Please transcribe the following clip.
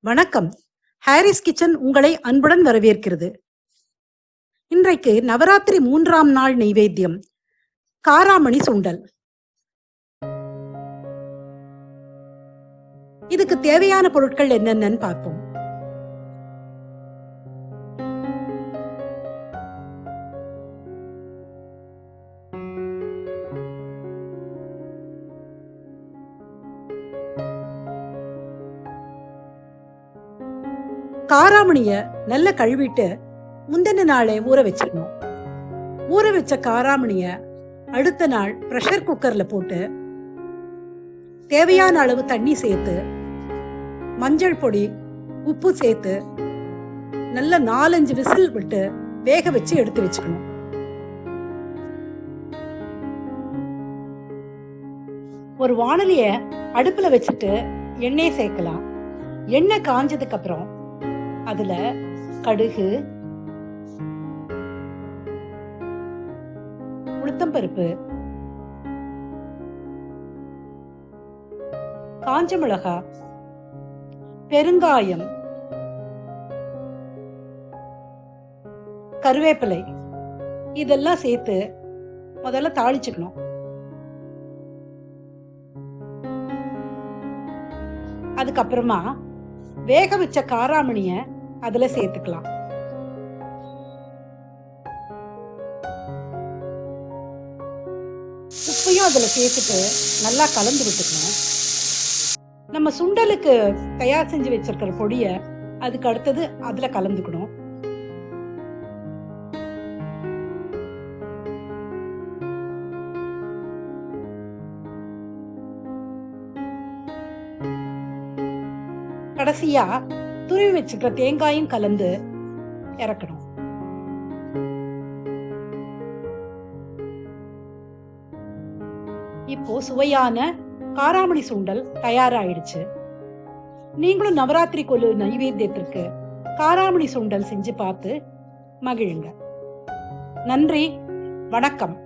வணக்கம். Harris kitchen உங்களை அன்புடன் வரவேற்கிறது. இன்றைக்கு நவராத்திரி 3ஆம் நாள் நெய்வேத்தியம் காராமணி சுண்டல். இதுக்கு தேவையான பொருட்கள் என்னென்னு பார்ப்போம். காராமணிய நல்ல கழுவிட்டு முந்தின நாளே ஊற வச்சிடணும். ஊற வச்ச காராமணிய அடுத்த நாள் பிரஷர் குக்கர்ல போட்டு தேவையான அளவு தண்ணி சேர்த்து மஞ்சள் பொடி உப்பு சேர்த்து நல்ல 4-5 விசில் விட்டு வேக வச்சு எடுத்து வச்சுக்கணும். ஒரு வாணலிய அடுப்புல வச்சுட்டு எண்ணெய் சேர்க்கலாம். எண்ணெய் காஞ்சதுக்கு அப்புறம் அதுல கடுகு, உளுத்தம்பருப்பு, காஞ்ச மிளகாய், பெருங்காயம், கருவேப்பிலை இதெல்லாம் சேர்த்து முதல்ல தாளிச்சுக்கணும். அதுக்கப்புறமா வேக வச்ச காராமணிய அதுல சேர்த்துக்கலாம். உப்பையும் அதுல சேர்த்துட்டு நல்லா கலந்து விட்டுக்கணும். நம்ம சுண்டலுக்கு தயார் செஞ்சு வச்சிருக்கிற பொடிய அதுக்கு அடுத்தது அதுல கலந்துக்கணும். கடைசியா துருவி வச்சுக்கிற தேங்காயும் கலந்து இறக்கணும். இப்போ சுவையான காராமணி சுண்டல் தயாராயிடுச்சு. நீங்களும் நவராத்திரி கொலு நைவேத்தியத்திற்கு காராமணி சுண்டல் செஞ்சு பார்த்து மகிழுங்க. நன்றி, வணக்கம்.